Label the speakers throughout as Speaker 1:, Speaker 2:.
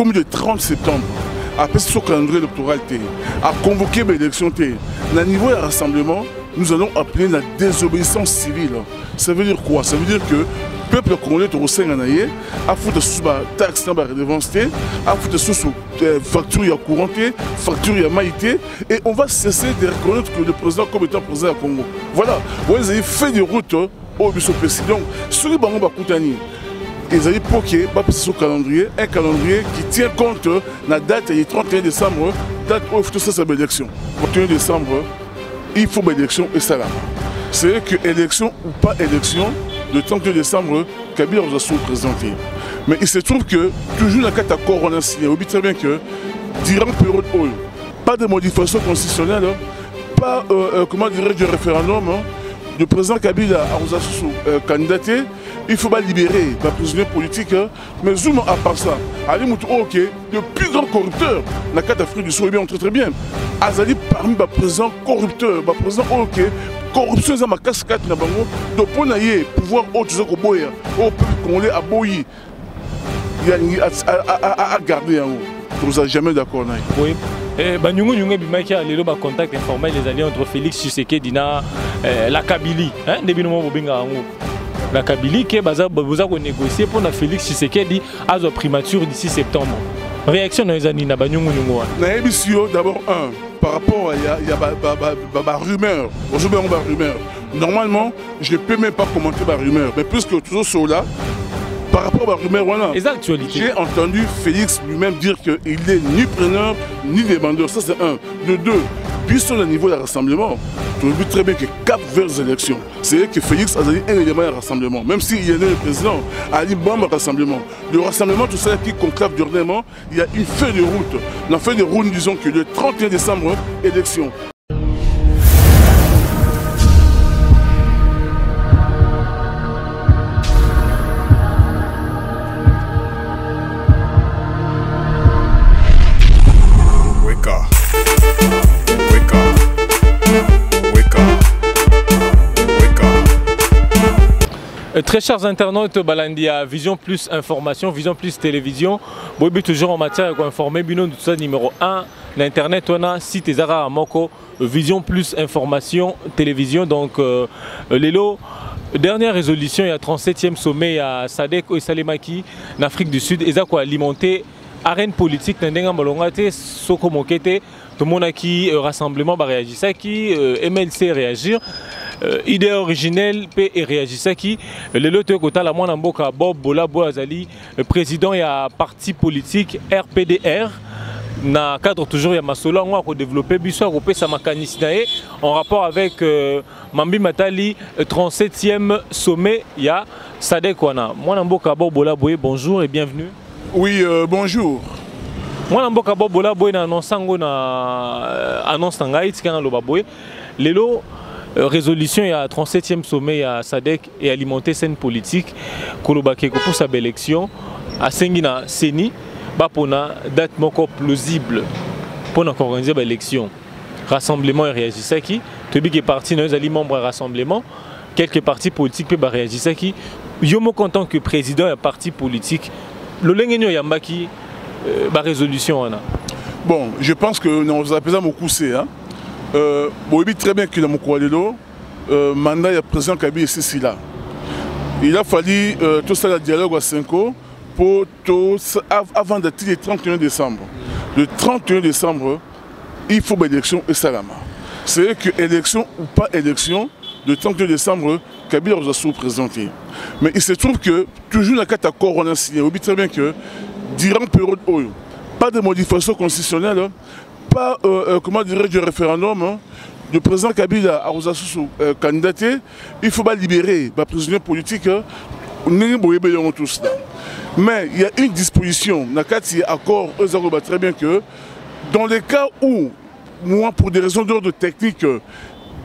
Speaker 1: comme le 30 septembre, après ce calendrier électoral, à convoquer l'élection, à niveau de rassemblement, nous allons appeler la désobéissance civile. Ça veut dire quoi? Ça veut dire que le peuple congolais est au sein de l'année, à foutre sous la taxe, à redevance, à foutre sous facture courante, facture maïté, et on va cesser de reconnaître que le président comme étant président du Congo. Voilà, vous avez fait des routes au président. Donc, sur les bancs, ils ont poké un calendrier qui tient compte de la date du 31 décembre, date où il faut faire l'élection. Le 31 décembre, il faut une élection et ça là. C'est que élection ou pas élection, le 31 décembre, Kabila vous a présenté. Mais il se trouve que toujours dans le cas de Corona, on oublie très bien que durant la période où pas de modification constitutionnelle, pas comment dirais-je du référendum, le président Kabila a candidaté, il faut pas libérer les prisonniers politiques, mais Zouma à part ça, Ali Moutou, ok, le plus grand corrupteur, la carte d'Afrique du Sud, bien, on très bien. Azali parmi les présidents corrupteurs, les présidents ok, corruption c'est ma casquette na bango, donc pour naïe pouvoir autre chose que boya, au peuple congolais à boyi, il y a à garder en haut. Vous n'êtes jamais d'accord naïe. Oui.
Speaker 2: Banyungu Nyungu Bimaki a le contact informel les alliés entre Félix Tshisekedi et la Kabylie. La Kabylie qui a négocié pour Félix Tshisekedi à la primature d'ici septembre. Réaction dans les années na Banyungu Nyungu.
Speaker 1: D'abord par rapport à la rumeur. Normalement, je ne peux même pas commenter la rumeur, mais puisque toujours sur là. Par rapport à la rumeur, voilà. J'ai entendu Félix lui-même dire qu'il n'est ni preneur ni demandeur. Ça, c'est un. De deux, puis sur le niveau de rassemblement, tu as vu très bien que cap vers les élections. C'est que Félix a dit un élément de rassemblement. Même s'il y a le président, a dit bon rassemblement. Le rassemblement, tout ça qui conclave dernièrement, il y a une feuille de route. La feuille de route, disons que le 31 décembre, élection.
Speaker 2: Très chers internautes, Balandia, Vision Plus Information, Vision Plus Télévision. Vous êtes toujours en matière d'informer. Binon tout ça numéro 1. L'internet, on a site Ezara Moko, Vision Plus Information, Télévision. Donc, Lélo, dernière résolution, il y a 37e sommet à Sadek et Salemaki, en Afrique du Sud. Ils ont alimenté arène politique, Nendenga Molongate, Soko Mokete, tout le monde qui rassemblement va réagir, ça qui MLC réagir. Idée originelle P et réagissait qui le loto kota la moine mboka Bob Bola Boazali président et à parti politique RPDR na cadre toujours ya masolo on a développé biso européen sa mécanisme en rapport avec Mambi Matali 37e sommet ya Sadek wana moine mboka Bob Bola Boye bonjour et bienvenue.
Speaker 1: Oui bonjour.
Speaker 2: Moine mboka Bob Bola Boye na annonce ngo na annonce ngai tika na loba boye lelo résolution, il y a 37e sommet à SADC et alimenter scène politique. Kolobake pour sa belle élection. À Sengina, Seni, pour une date encore plausible pour organiser l'élection. Rassemblement et réagissait qui. Tout le parti, nous sommes membres de rassemblement. Quelques partis politiques peuvent réagir qui. Je suis content que le président et parti politique. Le Lengenyo Yambaki, la résolution.
Speaker 1: Bon, je pense que nous avons beaucoup c'est. Vous savez très bien que dans mon coalition, le mandat du président Kabila est ici là. Il a fallu tout ça, le dialogue à 5 ans pour avant le 31 décembre. Le 31 décembre, il faut une élection et salama. C'est que élection ou pas élection, le 31 décembre, Kabila vous a présenté. Mais il se trouve que toujours dans le cas de Corona, vous savez très bien que durant la période où pas de modification constitutionnelle, pas comment dirais-je du référendum, le président Kabila a candidaté, il faut pas libérer les prisonniers politiques, tout cela. Mais il y a une disposition, dans le cas de l'accord, très bien que dans les cas où, moi, pour des raisons d'ordre technique,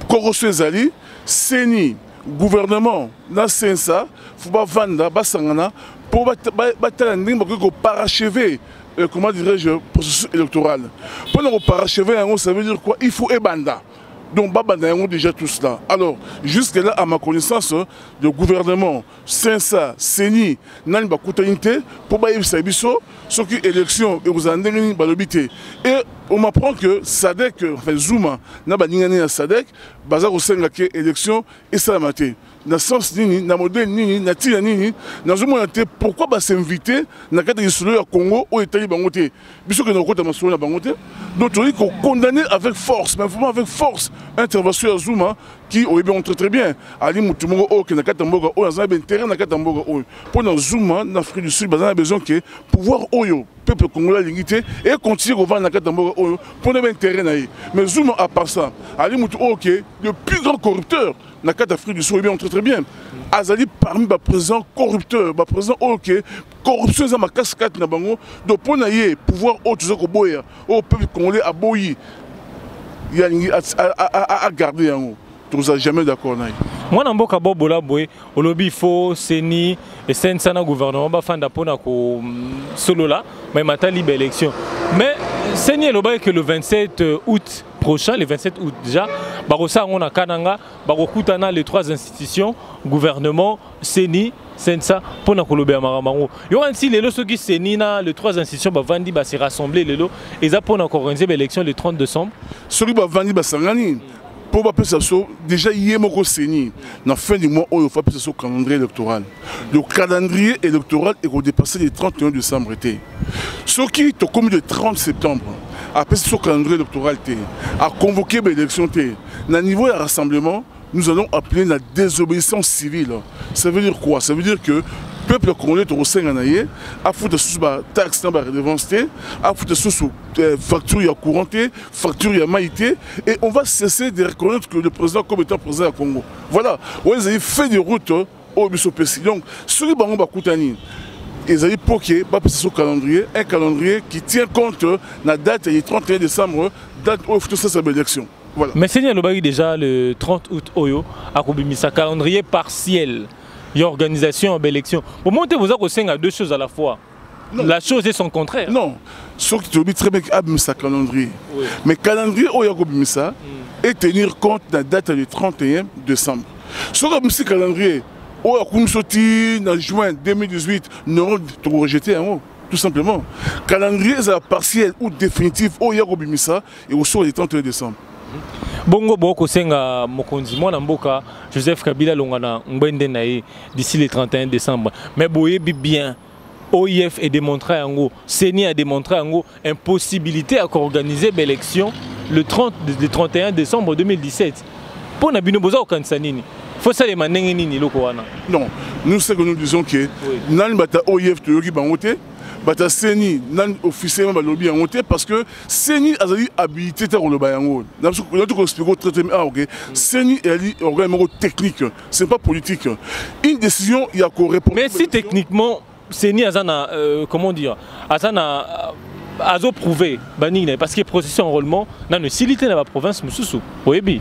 Speaker 1: Korosu Ezali, Seni, gouvernement, dans Sensa, il faut pas vendre, pour parachever. Comment dirais-je, processus électoral. Pour parachever, ça veut dire quoi? Il faut ébanda. Donc, Baba a déjà tout cela. Alors, jusque-là, à ma connaissance, le gouvernement, Sensa, Seni, Nan Bakoutanité, pour Baïb Sabiso, ce qui est élection, et vous en avez balobité. Et on m'apprend que Sadek, enfin Zouma, n'a pas d'ingénieur à Sadek, Bazar au sein de l'élection, et ça a maté. Dans le sens nini, dans le modèle nini, dans le tir nini, dans le moment pourquoi s'inviter dans le cadre de l'État Congo ou l'État Bangoté. Puisque nous avons la Bangoté. Donc, on dit qu'on condamne avec force, mais vraiment avec force, intervention à Zouma, qui aurait bien montré très bien. Ali Moutumongo, qui n'a qu'à Tamboga, ou dans un terrain, n'a qu'à Tamboga. Pour dans Zouma, dans l'Afrique du Sud, on a besoin que pouvoir Oyo, peuple congolais l'unité, et continuer à vendre dans Tamboga, pour un terrain. Mais Zouma, à part ça, Ali Moutumongo, qui est le plus grand corrupteur, dans l'Afrique du Sud, il bien très bien. Azali parmi les présidents corrupteurs, les présidents OK, corruption c'est ma casquette na bango, donc pour naie pouvoir autre chose que boya, au peuple congolais à boyi, il y a garder yango. Tu n'es jamais d'accord naie.
Speaker 2: Moi na mboka bobola boy, au lobby fo Seni et Sensa na gouvernement ba fanda pona ko solo là, mais mata libre élection. Mais Seni est le que le 27 août prochain, le 27 août déjà, Barossa on a Kananga, Barokutana les trois institutions, gouvernement, Seni, Sensa, pour na kolobé à Maramango. Il y aura ainsi les lots qui Senina, les trois institutions Bavandi va se rassembler les lots et ça pour organiser l'élection le 30 décembre.
Speaker 1: Celui Bavandi Basangani. Pour appeler ça, déjà hier, je suis dans la fin du mois, il faut appeler ça calendrier électoral. Le calendrier électoral est dépassé le 31 décembre. Ce qui est commis le 30 septembre, après ce calendrier électoral, a convoqué l'élection. Dans le niveau de rassemblement, nous allons appeler la désobéissance civile. Ça veut dire quoi? Ça veut dire que le peuple congolais est au sein de l'année, a foutu sous la taxe de redevance, a foutu sous facture courante, facture maïté, et on va cesser de reconnaître que le président comme étant président du Congo. Voilà, on a fait des routes au Bissopessi. Donc, ce qui est Koutani, ils ont poké, un calendrier qui tient compte de la date du 31 décembre, date où il faut cette élection. Voilà.
Speaker 2: Mais Seigneur Lobagi déjà le 30 août Oyo a Koubimisa calendrier partiel. Il y a organisation d'élection. Au moment où vous avez à deux choses à la fois, non. La chose est son contraire.
Speaker 1: Non, ce qui te dit très bien qu'il y a calendrier. Oui. Mais calendrier où il y a et tenir compte de la date du 31 décembre. Ce qui est calendrier où il y a en juin 2018, nous avons rejeté en haut. Tout simplement. Calendrier est partiel ou définitif où il y a et au soir du 31 décembre.
Speaker 2: Bongo Boko Senga Mokonzi, moi Namboka, Joseph Kabila Longana, Mbende Nae, d'ici le 31 décembre. Mais Boye bien, OIF est démontré en gros, Seni a démontré en gros, impossibilité à organiser l'élection le 31 décembre 2017. Pour Nabino Boza Okansanini, faut ça les manengenini lokoana. Non,
Speaker 1: nous ce que nous disons que nan bata OIF te yogi bangote. Bata Seni nan officiellement balobi en honte parce que Seni a dit habilité à le bayango. Nous avons expliqué très très bien. Ok, Seni est organe technique, c'est pas politique. Une décision il y a qu'au répondre.
Speaker 2: Mais si techniquement Seni Azana comment dire, Azana Azo prouvé banine parce que le processus enrôlement n'a ne silité dans la province Moussoussou. Oui,
Speaker 1: mais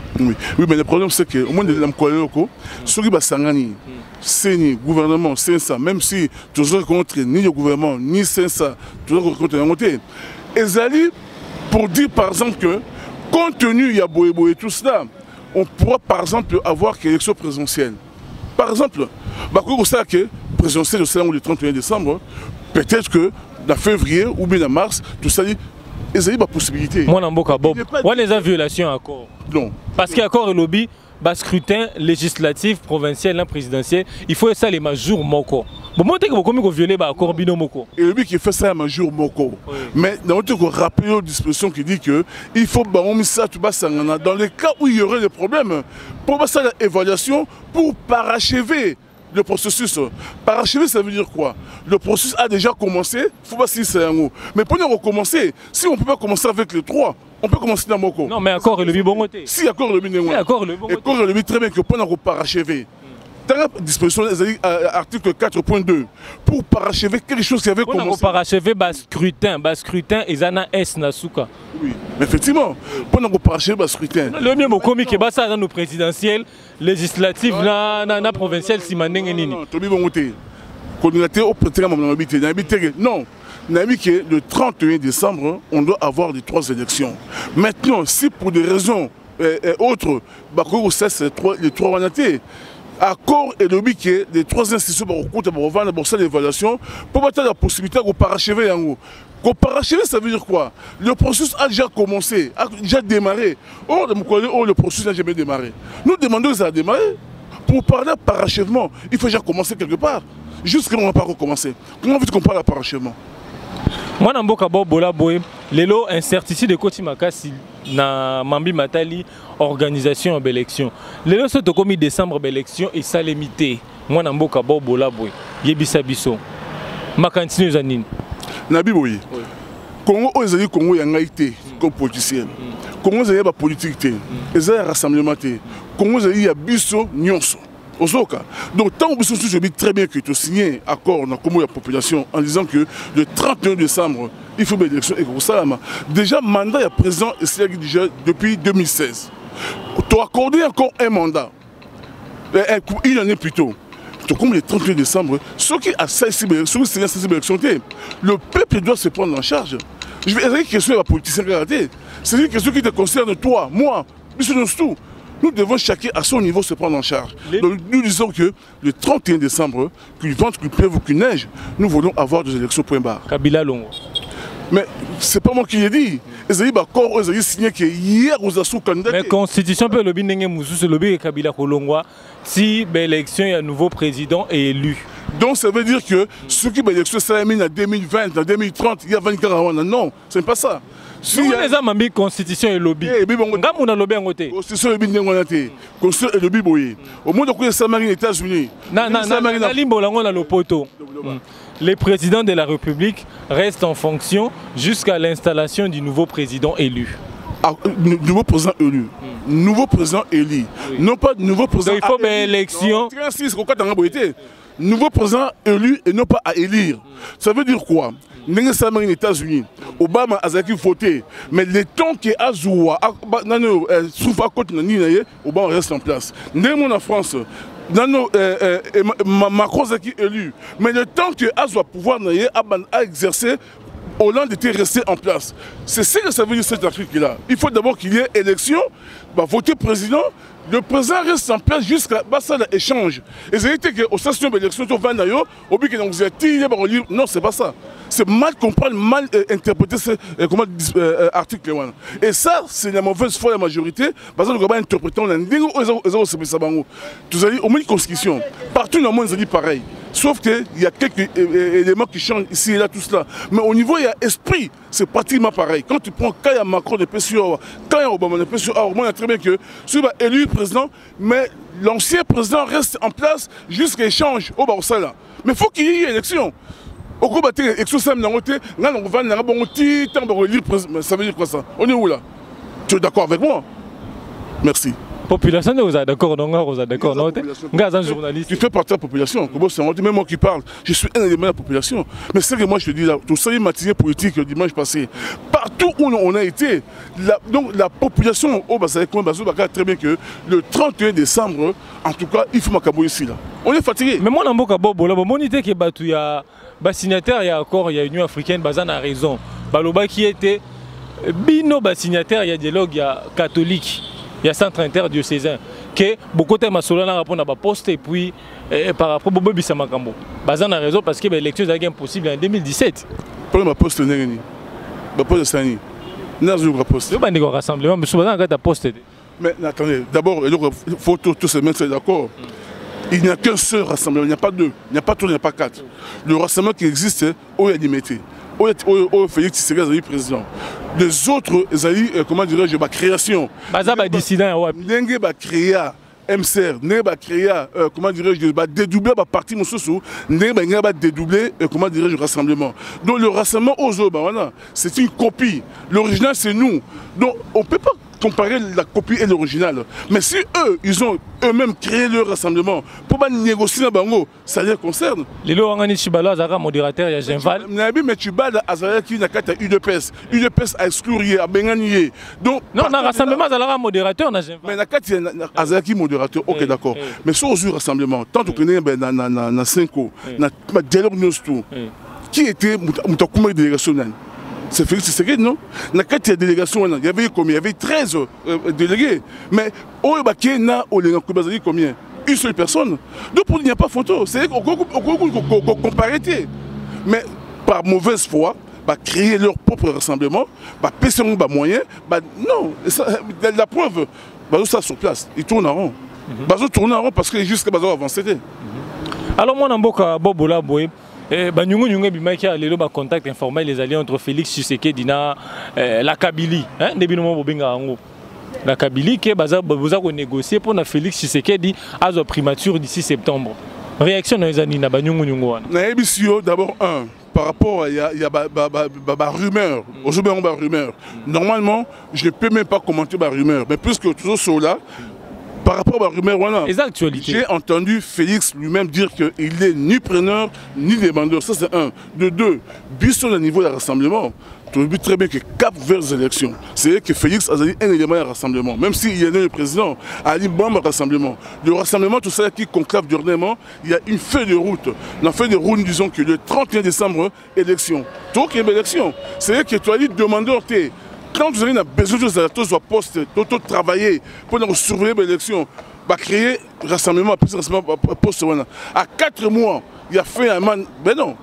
Speaker 1: le problème c'est que au moins de l'amkoaloko, ceux qui basangani Seni, gouvernement, Sensa, même si toujours contre ni le gouvernement, ni Sensa, toujours contre la montée. Et pour dire par exemple que, compte tenu de Boébo et tout cela, on pourra par exemple avoir une élection présidentielle. Par exemple, que présidentielle le 31 décembre, peut-être que en février ou bien en mars, tout ça, il y a des possibilités.
Speaker 2: Moi, on les a violations encore.
Speaker 1: Non.
Speaker 2: Parce qu'il y a encore un lobby. Bas scrutin législatif, provincial, présidentiel, il faut ça les majors moko. Bon, moi, je vais violer l'accord bino moko.
Speaker 1: Et le but qui fait ça, major moko. Oui. Mais dans notre rappel aux dispositions qui dit que il faut ça dans les cas où il y aurait des problèmes, pour passer l'évaluation, pour parachever le processus. Parachever, ça veut dire quoi? Le processus a déjà commencé, il faut pas si c'est un mot. Mais pour nous recommencer, si on ne peut pas commencer avec les trois, on peut commencer dans Moko.
Speaker 2: Non, mais accord le bon côté.
Speaker 1: Si accord le bon côté. Accord le bon très bien que pour nous parachever. Dans la disposition, article 4.2, pour parachever quelque chose qui avait commencé.
Speaker 2: Pour parachever, scrutin, et Zana S. Nasuka.
Speaker 1: Oui, mais effectivement, pour nous parachever, scrutin.
Speaker 2: Le mieux, mon comique, c'est ça dans nos présidentielles, législatives, na provinciales, si maneng et nini.
Speaker 1: Non, tu bon côté. Non. Le 31 décembre, on doit avoir les trois élections. Maintenant, si pour des raisons autres, les trois vanatés. Accord et le qui est les trois institutions pour vendre l'évaluation pour battre la possibilité de parachever. Parachever, ça veut dire quoi? Le processus a déjà commencé, a déjà démarré. Or, le processus n'a jamais démarré. Nous demandons ça à démarrer. Pour parler de parachèvement, il faut déjà commencer quelque part. Jusqu'à on n'a pas recommencé. Comment veut-on parle de parachèvement?
Speaker 2: Moi, je suis lelo incertitude de Koti Makasi na Mambi Matali organisation de l'élection. Lelo c'est au commis décembre l'élection et ça limité. Moi, je suis bola boy. Yebisa biso. Ma continue zanine.
Speaker 1: Nabi boy. Congo ozali Congo yangaité comme politicien. Congo ozali ba politique té. Ezali rassemblement té. Congo ozali ya biso nyonso. Donc, tant que je dis très bien que tu as signé un accord dans la population en disant que le 31 décembre, il faut une élection et que ça, déjà, le mandat est présent déjà depuis 2016. Tu as accordé encore un mandat, une année plus tôt. Comme le 31 décembre, ceux qui ont cette élection, le peuple doit se prendre en charge. Je vais dire une question à la politicien. C'est une question qui te concerne toi, moi, tout. Nous devons chacun à son niveau se prendre en charge. Donc, nous disons que le 31 décembre, qu'il vente, qu'il pleuve ou qu'il neige, nous voulons avoir des élections point barre.
Speaker 2: Kabila Longo.
Speaker 1: Mais c'est pas moi qui l'ai dit. Ils ont signé que hier aux assauts candidats.
Speaker 2: Mais la constitution peut le bien c'est le bien Kabila Kolongwa si l'élection il y a un nouveau président est élu.
Speaker 1: Donc ça veut dire que ceux qui ont l'élection ça mis en 2020, en 2030, il y a 24 ans. Non, ce n'est pas ça.
Speaker 2: Si vous avez une constitution et lobby, vous avez lobby en côté.
Speaker 1: Constitution et lobby, constitution et lobby boy. Au monde où ça marine aux États-Unis.
Speaker 2: Les présidents de la République restent en fonction jusqu'à l'installation du nouveau président élu.
Speaker 1: Nouveau président élu. Nouveau président élu. Non pas nouveau président.
Speaker 2: Donc il faut une élection.
Speaker 1: Nouveau président élu et non pas à élire. Ça veut dire quoi? Aux États-Unis, Obama a voté, mais le temps qui est à Zoua, Obama reste en place. Nous en France, Macron est élu, mais le temps que Azoua pouvoir a exercé, Hollande était resté en place. C'est ce que ça veut dire cet article-là. Il faut d'abord qu'il y ait élection, voter président. Le président reste en place jusqu'à l'échange. Et c'est que aux stations d'élection, non, c'est pas ça. C'est mal comprendre, mal interpréter cet article. Et ça, c'est la mauvaise foi de la majorité. Parce que nous avons interprété une constitution. Partout dans le monde, ils ont dit pareil. Sauf qu'il y a quelques éléments qui changent ici et là, tout cela. Mais au niveau, il y a esprit, c'est pratiquement pareil. Quand tu prends, quand il y a Macron de PSU, quand il y a Obama de PSU, on a très bien que celui va élu président, mais l'ancien président reste en place jusqu'à l'échange au Barossa. Mais il faut qu'il y ait une élection. Au cours de l'élection, ça veut dire quoi ça? On est où là? Tu es d'accord avec moi? Merci.
Speaker 2: Population, vous êtes d'accord, vous êtes d'accord, non?
Speaker 1: Journaliste. Tu fais partie de la population. Même moi qui parle, je suis un élément de la population. Mais c'est que moi je te dis là, tout ça est matinée politique le dimanche passé. Partout où on a été, donc la population, très bien que le 31 décembre, en tout cas, il faut m'accaboyer ici là. On est fatigué.
Speaker 2: Mais moi, je suis il y a signataire, il y a accord, il y a Union africaine, Bazan a raison. Baloba qui était bino signataire, il y a dialogue, il y a catholique. Il y a centre interdiocésain que beaucoup de gens répondent à la poste et puis par rapport à Bobo Bissamakambo. Bazan a raison parce que l'élection est impossible en 2017.
Speaker 1: Pour ma poste, n'est pas poste de Sani. N'a pas poste.
Speaker 2: Il y a un rassemblement, mais souvent il y a un poste.
Speaker 1: Mais attendez, d'abord, il faut tous se mettre d'accord. Il n'y a qu'un seul rassemblement, il n'y a pas deux, il n'y a pas trois, il n'y a pas quatre. Le rassemblement qui existe, il y a limité. Félix Tshisekedi est président. Les autres, comment dirais-je, ma création.
Speaker 2: Bazaba dissident, ouais.
Speaker 1: N'engue ba créa MCR, n'engue ba créa, comment dirais-je, ba dédoubler ba parti Moussousou, n'engue ba dédoubler, comment dirais-je, le rassemblement. Donc le rassemblement aux autres, c'est une copie. L'original, c'est nous. Donc on ne peut pas comparer la copie et l'original. Mais si eux, ils ont eux-mêmes créé leur rassemblement pour négocier dans Bango, ça les concerne.
Speaker 2: Les Lorangani Chibalo, Azara, modérateur, il y a Genval.
Speaker 1: Mais Chibalo, Azara, qui n'a qu'à UDPS. UDPS a exclu, a Bengani. Donc,
Speaker 2: non, dans le rassemblement, Azara, modérateur, n'a Genval.
Speaker 1: Mais n'a qu'à Azara, qui modérateur, ok, d'accord. Mais sur le rassemblement, tant que nous avons 5 ans, dans dialogue, qui était Moutakouma délégation. C'est Félix Tshisekedi, non? Dans la délégation, il y avait combien? Il y avait 13 délégués. Mais au Bakena, combien? Une seule personne. Donc pour il n'y a pas photo. C'est qu'on comparait. Mais par mauvaise foi, créer leur propre rassemblement, passer un moyen, non. La preuve, ça sur place. Ils tournent en rond. Ils tournent en rond parce que jusqu'à Bazo avancé.
Speaker 2: Alors moi, Namboka Bobola Boye. Nyungu Bimaki a le contact informel les alliés entre Félix Tshisekedi et la Kabylie. La Kabylie qui a négocié pour négocier Félix Tshisekedi à la primature d'ici septembre. Réaction dans les années
Speaker 1: d'abord par rapport à la rumeur. Aujourd'hui on a rumeur. Normalement, je ne peux même pas commenter la rumeur, mais puisque toujours sur là. Par rapport à la rumeur, voilà. J'ai entendu Félix lui-même dire qu'il n'est ni preneur ni demandeur. Ça, c'est un. De deux, Bisson au niveau du rassemblement, tu as vu très bien que cap vers les élections. C'est que Félix a dit un élément de rassemblement. Même s'il y a le président, a dit bon rassemblement. Le rassemblement, tout ça qui conclave dernièrement, il y a une feuille de route. Dans la feuille de route, nous disons que le 31 décembre, élection. Donc, il y a une élection. C'est que tu as dit demandeur, quand vous avez besoin de tous vos postes, de travailler pour surveiller l'élection, créer un rassemblement, poste. À 4 mois, il a fait un man. Ben non.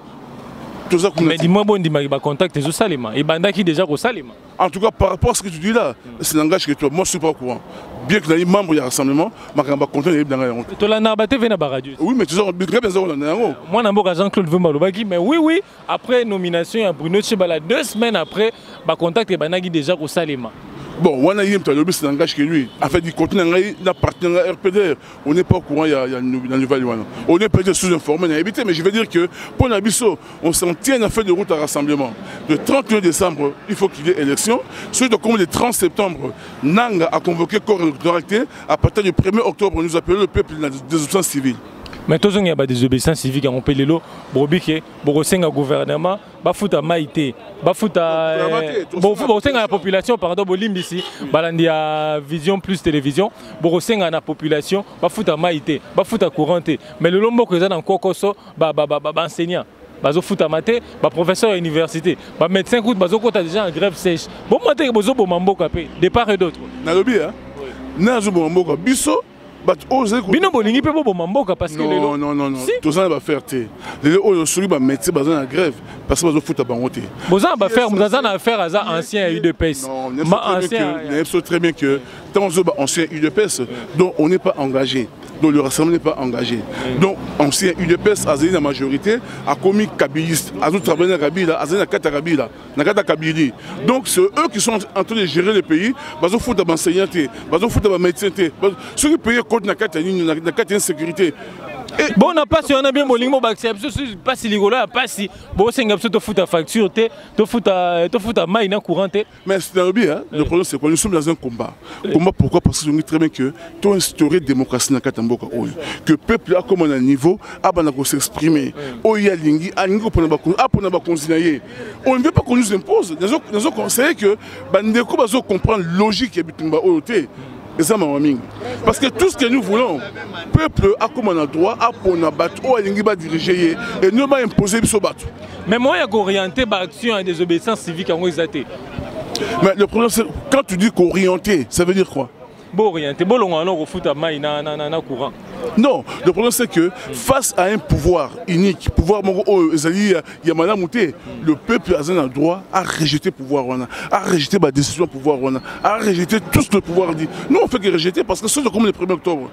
Speaker 2: Mais dis-moi, il m'a contacté au Salima. Il m'a dit déjà au Salima.
Speaker 1: En tout cas, par rapport à ce que tu dis là, c'est un langage que toi, moi je ne suis pas au courant. Bien que les membres du rassemblement, je suis content de dans la honte.
Speaker 2: Tu l'as nabaté venu à radio.
Speaker 1: Oui, mais tu sais, bien
Speaker 2: moi, je suis Jean-Claude Vumbalobaki, mais oui, après nomination, Bruno Tchibala, 2 semaines après, je contacte déjà au Salima.
Speaker 1: Bon, on a eu un langage que lui. En fait, il continue à appartenir à RPDR. On n'est pas au courant, il y a une nouvelle. On est peut-être sous-informé, mais je veux dire que pour Nabisso, on s'en tient à faire de route à rassemblement. Le 31 décembre, il faut qu'il y ait élection. Surtout comme le 30 septembre, Nanga a convoqué corps électoral. À partir du 1er octobre, nous appelons le peuple de la désobéissance civile.
Speaker 2: Mais tous il y a des désobéissances civiques on peut les lots Bobike Borosenga gouvernement bafuta maïté bafuta Borosenga la population pardon Bolimbisi balandia vision plus télévision Borosenga la population bafuta maïté bafuta couranté mais le lombo que ça dans kokoso enseignant bazo futa maté professeur à l'université médecin coûte bazo kota déjà en grève sèche bon maté bozo bomambo capé de part et d'autre
Speaker 1: nalobi hein nazo bomambo biso
Speaker 2: bino bolingi pe bo mamboka parce que
Speaker 1: non tout ça va faire té les aujourd'hui ba métier bazan en grève parce que bazo futa bangoté
Speaker 2: bozan ba faire muzazan affaire à ancien UDPS
Speaker 1: non très bien que tant zo ba ancien UDPS donc on n'est pas engagé. Donc le rassemblement n'est pas engagé. Donc ancien UDPS a la majorité a commis kabiliste, a travaillé dans Kabila, a na kata Kabila, na kata Kabili. Donc c'est eux qui sont en train de gérer le pays, bazo fouta enseignant, bazo fouta médecin, ceux qui payent contre na kata insécurité.
Speaker 2: Bon, on a pas si on a bien mon lingmo baxi, pas si ligola, pas si bon c'est un te fout ta facture, te fout ta main courante.
Speaker 1: Mais c'est bien, le problème c'est que nous sommes dans un combat. Combat pourquoi? Parce que nous très bien que tu as instauré la démocratie dans Katamboka, que le peuple a comme un niveau, a s'exprimer. Oh il y a lingi, a lingi pour ne consigner. On ne veut pas qu'on nous impose. Nous conseillé que bandeko bazo comprendre logique et bitumba oyoté. Parce que tout ce que nous voulons, le peuple a comme un droit à diriger et ne pas imposer le bateau.
Speaker 2: Mais moi, il y a orienté l'action à des obéissances civiques en Ouézaté.
Speaker 1: Mais le problème, c'est quand tu dis qu'orienter, ça veut dire quoi?
Speaker 2: Bon, orienté, bon, on a fout à main, courant.
Speaker 1: Non, le problème c'est que face à un pouvoir unique, pouvoir le peuple a un droit à rejeter le pouvoir, à rejeter la décision du pouvoir, à rejeter tout ce que le pouvoir dit. Nous on fait que rejeter parce que c'est comme le 1er octobre,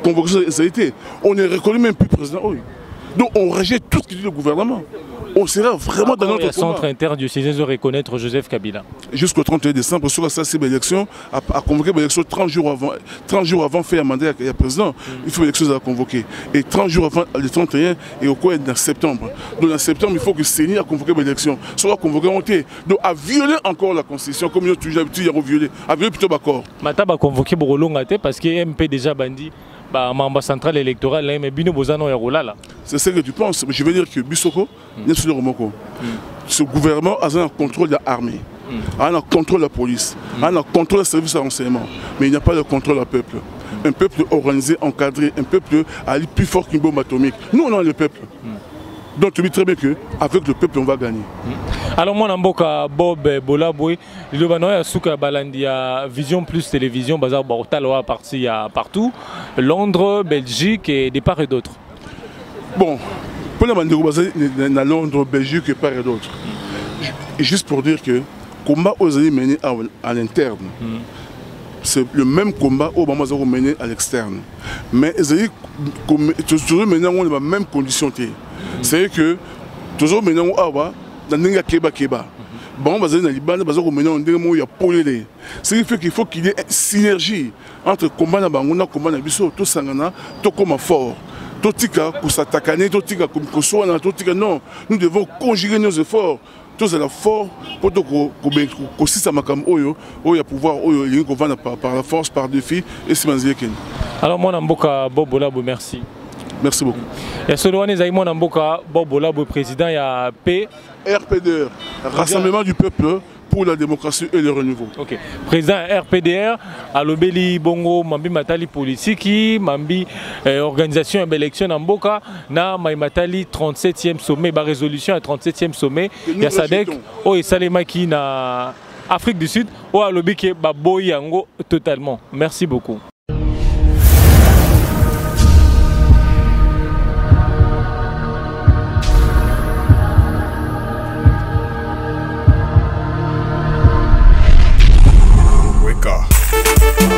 Speaker 1: convocation ça a été, on ne reconnaît même plus le président. Donc on rejette tout ce que dit le gouvernement. On sera vraiment dans notre combat.
Speaker 2: Le centre interdiocésain de reconnaître Joseph Kabila.
Speaker 1: Jusqu'au 31 décembre, sur cette élection, à convoquer l'élection 30 jours avant faire un mandat à président, il faut l'élection à convoquer. Et 30 jours avant le 31 et au cours de septembre. Donc en septembre, il faut que CENI a convoqué l'élection. Soit convoqué monté. Donc à violer encore la constitution, comme il y a toujours l'habitude de violer. À violer plutôt d'accord.
Speaker 2: Mataba a convoqué Borolongate parce que MP déjà bandit. Membre central électoral, mais Bino Bozano est là.
Speaker 1: C'est ce que tu penses. Mais je veux dire que Bissoko, ce gouvernement a un contrôle de l'armée, a un contrôle de la police, a un contrôle du service de renseignement. Mais il n'y a pas de contrôle du peuple. Un peuple organisé, encadré, un peuple plus fort qu'une bombe atomique. Nous, on a le peuple. Donc tu dis très bien qu'avec le peuple, on va gagner.
Speaker 2: Alors moi, Namboka Bob Bolaboué, le Banoya Souka Balandia Vision Plus Télévision, Bazar Bortaloa parti partout, Londres, Belgique et des part et d'autres.
Speaker 1: Bon, pour la Bandero basé à Londres, Belgique et part et d'autres. Juste pour dire que combat aux alliés menés à l'interne, c'est le même combat au Obama mené à l'externe. Mais les alliés toujours menés dans les mêmes conditions. C'est que toujours menés dans les Keba. Bon, basé dans les Liban, basé au menés dans les Polélé. Ce qui fait qu'il faut qu'il y ait une synergie entre combat na Bangouna, combat na Bisso, tout Sangana, tout comme fort. Totika, Koussatakane, Totika, Koussoana, Totika, non. Nous devons conjuguer nos efforts. Tous à la force pour que si ça m'a comme oyo pouvoir par la force, par défi et si manzieken. Alors
Speaker 2: moi Namboka Bobolabo, merci.
Speaker 1: Merci beaucoup.
Speaker 2: Et ce loin les moi Namboka Bobolabo président il y a P
Speaker 1: RPDR, Rassemblement du peuple pour la démocratie et le renouveau.
Speaker 2: Ok. Président RPDR, Alobeli Bongo, Mambi Matali Politique, Mambi organisation et élection en Boka, na Matali 37e sommet, ba résolution à 37e sommet, il y a Sadek, et Salemaki na Afrique du Sud, ou Alobi qui est Boyango totalement. Merci beaucoup.
Speaker 3: Wake up.